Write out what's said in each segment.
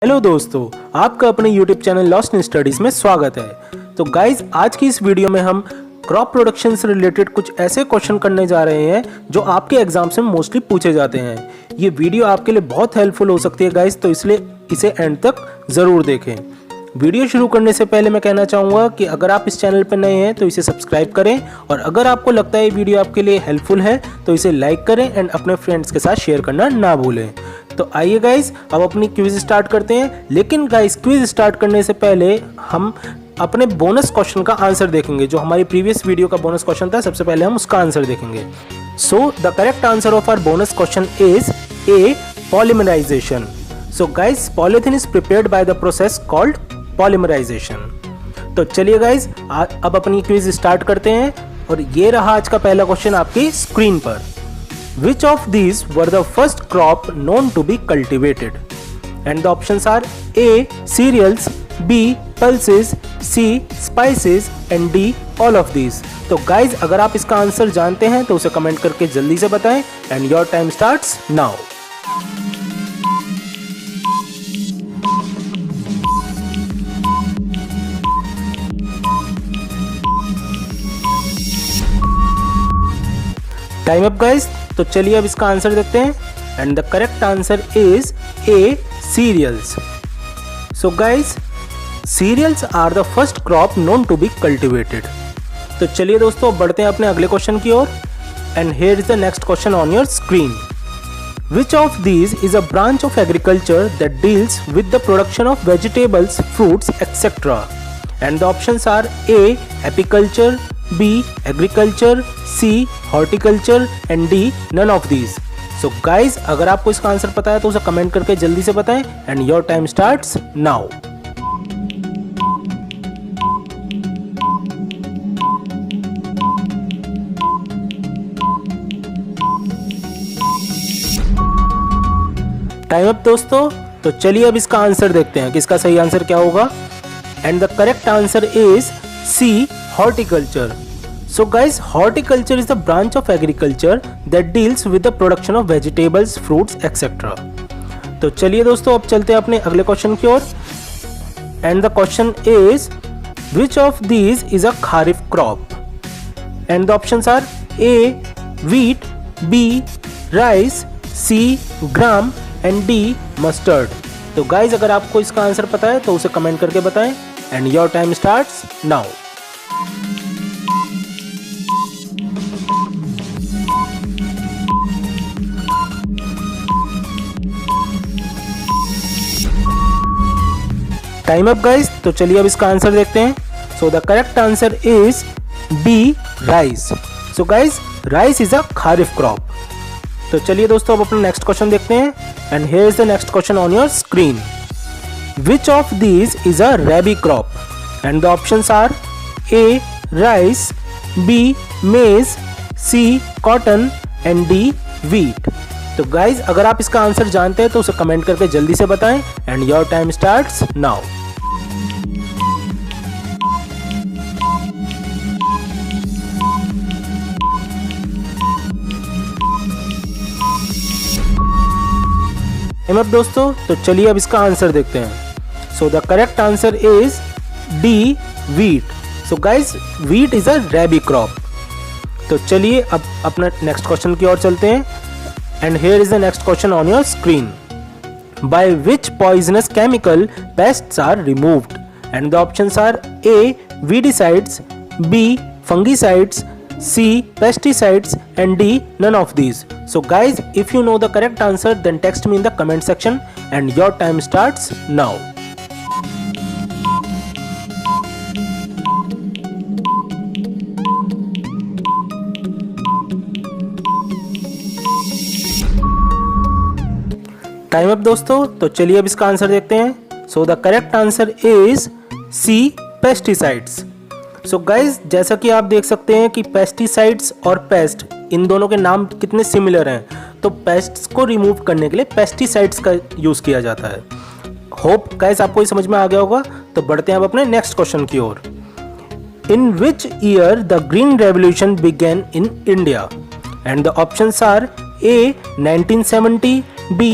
Hello दोस्तों, आपका अपने YouTube channel lost in studies में स्वागत है। तो गाइज, आज की इस वीडियो में हम क्रॉप प्रोडक्शन से रिलेटेड कुछ ऐसे क्वेश्चन करने जा रहे हैं जो आपके एग्जाम्स में मोस्टली पूछे जाते हैं। ये वीडियो आपके लिए बहुत हेल्पफुल हो सकती है गाइज, तो इसलिए इसे एंड तक ज़रूर देखें। वीडियो शुरू करने से पहले मैं कहना चाहूँगा कि अगर आप इस चैनल पर नए हैं तो इसे सब्सक्राइब करें, और अगर आपको लगता है ये वीडियो आपके लिए हेल्पफुल है तो इसे लाइक करें एंड अपने फ्रेंड्स के साथ शेयर करना ना भूलें। तो आइए गाइस, अब अपनी क्विज स्टार्ट करते हैं। लेकिन गाइस, क्विज स्टार्ट करने से पहले हम अपने बोनस क्वेश्चन का आंसर देखेंगे। जो हमारी प्रीवियस वीडियो का बोनस क्वेश्चन था, सबसे पहले हम उसका आंसर देखेंगे। So the correct answer of our bonus question is A, polymerisation. So guys, polythene is prepared by the process called polymerisation. तो चलिए गाइस, अब अपनी क्विज स्टार्ट करते हैं, और ये रहा आज का पहला क्वेश्चन आपकी स्क्रीन पर। Which of these were the first crop known to be cultivated? And the options are A, cereals, B, pulses, C, spices and D, all of these. तो guys, अगर आप इसका आंसर जानते हैं तो उसे कमेंट करके जल्दी से बताएं, and your time starts now. Time up guys, तो चलिए अब इसका आंसर देखते हैं, and the correct answer is A, cereals. So guys, cereals are the first crop known to be cultivated. तो चलिए दोस्तों, बढ़ते हैं अपने अगले क्वेश्चन की ओर, and here is the next question on your screen. Which of these is a branch of agriculture that deals with the production of vegetables, fruits etcetera? And the options are A, apiculture, B, agriculture, C, horticulture and D, none of these. So guys, अगर आपको इसका answer पता है तो उसे comment करके जल्दी से बताएं, and your time starts now. Time up दोस्तों, तो चलिए अब इसका आंसर देखते हैं कि इसका सही आंसर क्या होगा, and the correct answer is C, horticulture. So guys, horticulture is the branch of agriculture that deals with the production of vegetables, fruits, etc. तो चलिए दोस्तों, अब चलते हैं अपने अगले क्वेश्चन की ओर, and the question is which of these is a kharif crop? And the options are A, wheat, B, rice, C, gram and D, mustard. तो guys, अगर आपको इसका आंसर पता है तो उसे कमेंट करके बताएं, and your time starts now. Time up guys, तो चलिए अब इसका आंसर देखते हैं। So the correct answer is B, rice. So guys, rice is a kharif crop. तो चलिए दोस्तों, अब अपना नेक्स्ट क्वेश्चन देखते हैं, and here is the next question on your screen. Which of these is a rabi crop? And the options are A, rice, B, maize, C, cotton and D, wheat. तो guys, अगर आप इसका answer जानते हैं तो उसे comment करके जल्दी से बताएं, and your time starts now. दोस्तों, तो चलिए अब इसका आंसर देखते हैं। So the correct answer is D, wheat. So guys, wheat is a rabi crop. तो चलिए अब अपना नेक्स्ट क्वेश्चन की ओर चलते हैं, and here is the next question on your screen. By which poisonous chemical pests are removed? And the options are A, weedicides, B, fungicides, C, pesticides and D, none of these. So guys, if you know the correct answer, then text me in the comment section, and your time starts now. Time up दोस्तों, तो चलिए अब इसका answer देखते हैं। So the correct answer is C, pesticides. So guys, जैसा कि आप देख सकते हैं कि पेस्टिसाइड्स और पेस्ट, इन दोनों के नाम कितने सिमिलर हैं। तो पेस्ट्स को रिमूव करने के लिए पेस्टिसाइड्स का यूज किया जाता है। होप गाइज आपको ये समझ में आ गया होगा। तो बढ़ते हैं अब अपने नेक्स्ट क्वेश्चन की ओर। In which year the green revolution began in India? And the options are A, 1970, B,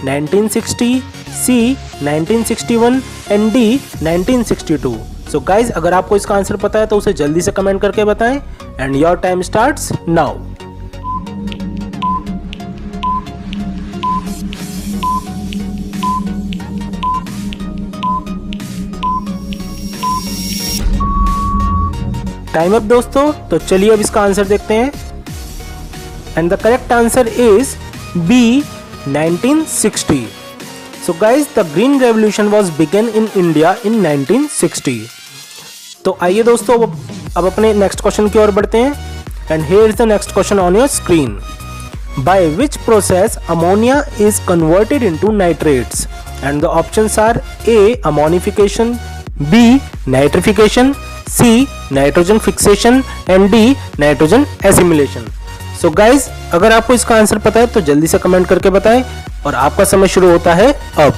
1960, C, 1961 and D 1962। So guys अगर आपको इसका आंसर पता है तो उसे जल्दी से कमेंट करके बताएं and your time starts now. Time up दोस्तों, तो चलिए अब इसका आंसर देखते हैं and the correct answer is B 1960। So guys, the Green Revolution was begun in India in 1960। तो आइए दोस्तों अब अपने नेक्स्ट क्वेश्चन की ओर बढ़ते हैं and here is the next question on your screen. By which process ammonia is converted into nitrates and the options are A ammonification, B nitrification, C nitrogen fixation and D nitrogen assimilation. So guys अगर आपको इसका answer पता है तो जल्दी से comment करके बताएं और आपका समय शुरू होता है अब।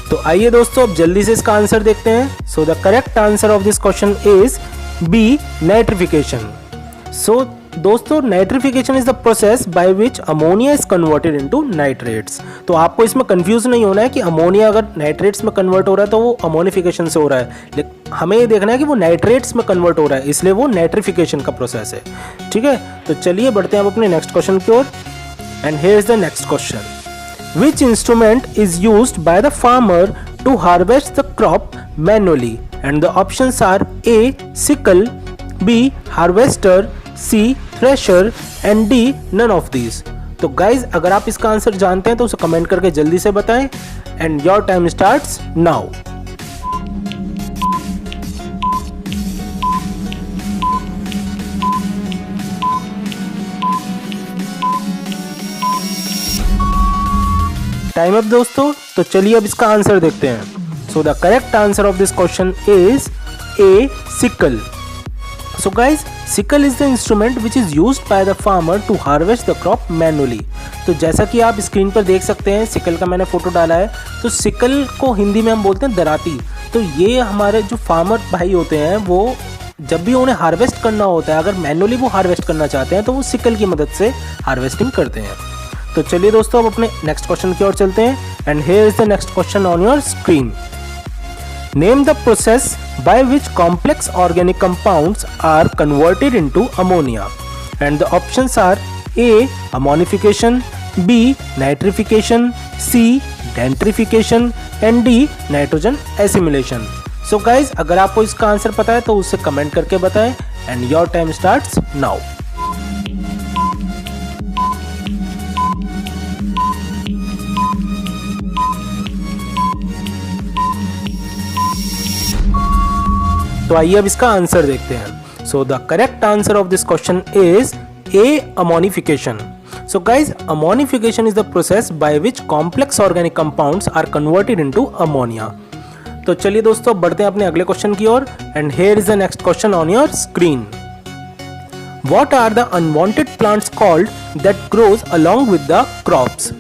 तो आइए दोस्तों अब जल्दी से इसका आंसर देखते हैं। So the correct answer of this question is B nitrification. So दोस्तों nitrification is the process by which ammonia is converted into nitrates. तो आपको इसमें कंफ्यूज नहीं होना है कि अमोनिया अगर नाइट्रेट्स में कन्वर्ट हो रहा है तो वो अमोनिफिकेशन से हो रहा है, लेकिन हमें ये देखना है कि वो नाइट्रेट्स में कन्वर्ट हो रहा है, इसलिए वो नाइट्रिफिकेशन का प्रोसेस है। ठीक है, तो चलिए बढ़ते हैं अब अपने नेक्स्ट क्वेश्चन की ओर and here is the next question. Which instrument is used by the farmer to harvest the crop manually and the options are A sickle, B harvester, C thresher and D none of these. तो guys अगर आप इसका answer जानते हैं तो उसे comment करके जल्दी से बताएं and your time starts now. Time up दोस्तों, तो चलिए अब इसका आंसर देखते हैं। So the correct answer of this question is A sickle. So guys, sickle is the instrument which is used by the farmer to harvest the crop manually। तो जैसा कि आप स्क्रीन पर देख सकते हैं, सिकल का मैंने फोटो डाला है। तो सिकल को हिंदी में हम बोलते हैं दराती। तो ये हमारे जो फार्मर भाई होते हैं वो जब भी उन्हें हार्वेस्ट करना होता है, अगर मैनुअली वो हार्वेस्ट करना चाहते हैं तो वो सिकल की मदद से हार्वेस्टिंग करते हैं। तो चलिए दोस्तों अब अपने नेक्स्ट क्वेश्चन की ओर चलते हैं and here is the next question on your screen. Name the process by which complex organic compounds are converted into ammonia and the options are A ammonification, B nitrification, C denitrification and D nitrogen assimilation। So guys अगर आपको इसका answer पता है तो उसे comment करके बताएं and your time starts now। तो आइए अब इसका आंसर देखते हैं। So the correct answer of this question is A ammonification. So guys ammonification is the process by which complex organic compounds are converted into ammonia. तो चलिए दोस्तों बढ़ते हैं अपने अगले क्वेश्चन की ओर and here is the next question on your screen. What are the unwanted plants called that grows along with the crops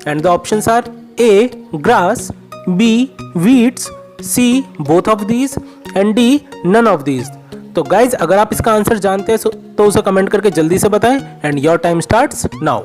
and the options are A grass, B weeds, C both of these and D none of these. तो guys अगर आप इसका answer जानते हैं तो उसे comment करके जल्दी से बताएं and your time starts now.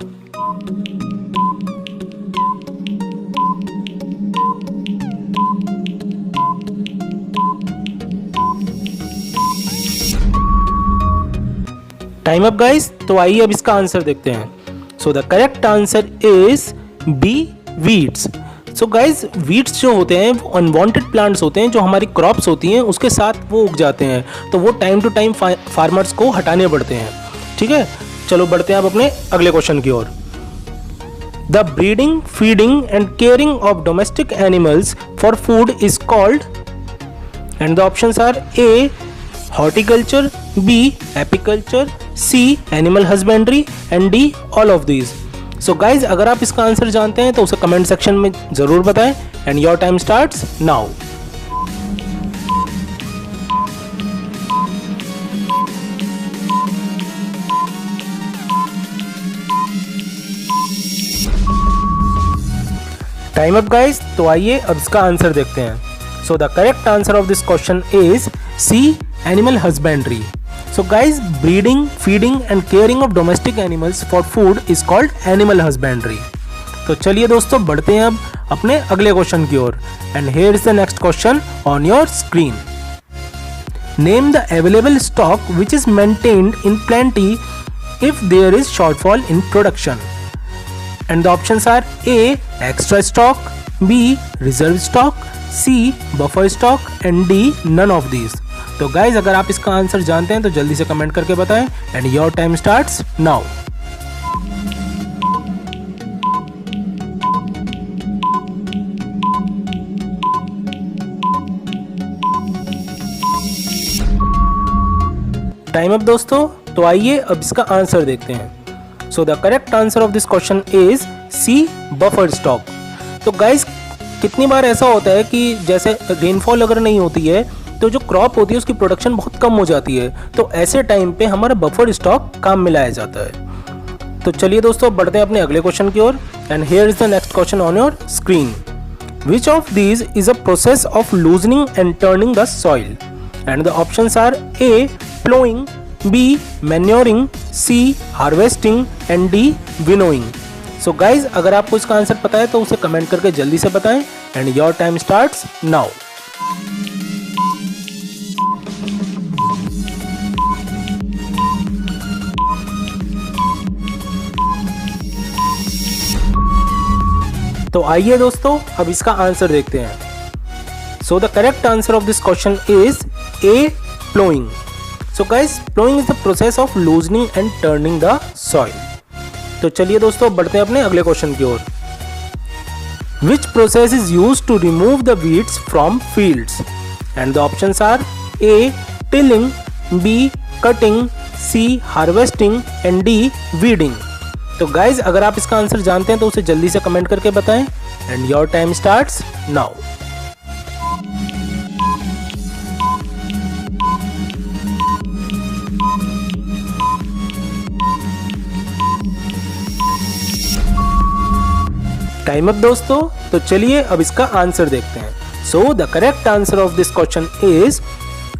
Time up guys, तो आइए अब इसका आंसर देखते हैं। So the correct answer is B weeds. So guys weeds जो होते हैं वो अनवांटेड प्लांट्स होते हैं जो हमारी क्रॉप्स होती हैं उसके साथ वो उग जाते हैं, तो वो टाइम टू टाइम फार्मर्स को हटाने पड़ते हैं। ठीक है, चलो बढ़ते हैं अब अपने अगले क्वेश्चन की ओर। The breeding, feeding and caring of domestic animals for food is called and the options are A horticulture, B apiculture, C animal husbandry and D all of these. So guys अगर आप इसका answer जानते हैं तो उसे comment section में जरूर बताएं and your time starts now. Time up guys, तो आइए अब इसका आंसर देखते हैं। So the correct answer of this question is C. Animal husbandry. So guys, breeding, feeding and caring of domestic animals for food is called animal husbandry. तो चलिए दोस्तों बढ़ते हैं अब अपने अगले क्वेश्चन की ओर. And here is the next question on your screen. Name the available stock which is maintained in plenty if there is shortfall in production. And the options are A. extra stock, B. reserve stock, C. buffer stock and D. none of these. तो guys अगर आप इसका answer जानते हैं तो जल्दी से comment करके बताएं. And your time starts now. Time up दोस्तों. तो आइए अब इसका आंसर देखते हैं. So the correct answer of this question is C. Buffer stock. तो गाइज कितनी बार ऐसा होता है कि जैसे रेनफॉल अगर नहीं होती है तो जो क्रॉप होती है उसकी प्रोडक्शन बहुत कम हो जाती है. तो ऐसे टाइम पे हमारा बफर स्टॉक काम में लाया जाता है. तो चलिए दोस्तों बढ़ते हैं अपने अगले क्वेश्चन की ओर. And here is the next question on your screen. Which of these is a process of loosening and turning the soil. And the options are A. Ploughing, B. manuring, C. harvesting and D. winnowing. So guys अगर आपको इसका answer पता है तो उसे comment करके जल्दी से बताएं. And your time starts now. तो आइए दोस्तों अब इसका आंसर देखते हैं. So the correct answer of this question is A. plowing. So guys, plowing is the process of loosening and turning the soil. तो चलिए दोस्तों बढ़ते हैं अपने अगले क्वेश्चन की ओर. Which process is used to remove the weeds from fields? And the options are A. tilling, B. cutting, C. harvesting and D. weeding. तो guys अगर आप इसका आंसर जानते हैं तो उसे जल्दी से कमेंट करके बताएं. And your time starts now. Time up दोस्तों. तो चलिए अब इसका आंसर देखते हैं. So the correct answer of this question is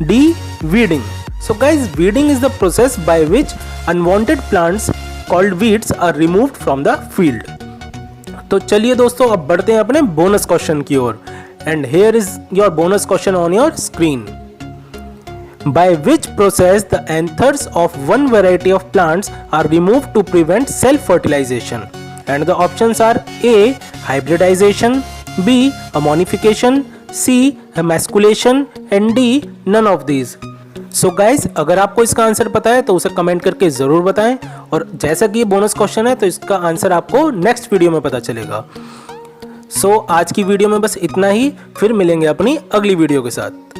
D. Weeding. So guys weeding is the process by which unwanted plants called weeds are removed from the field. तो चलिए दोस्तों अब बढ़ते हैं अपने बोनस क्वेश्चन की ओर. And here is your bonus question on your screen. By which process the anthers of one variety of plants are removed to prevent self-fertilization? And the options are A. hybridization, B. ammonification, C. emasculation and D. none of these. So guys अगर आपको इसका answer पता है तो उसे comment करके ज़रूर बताएं. और जैसा कि ये बोनस क्वेश्चन है तो इसका आंसर आपको नेक्स्ट वीडियो में पता चलेगा. सो आज की वीडियो में बस इतना ही. फिर मिलेंगे अपनी अगली वीडियो के साथ.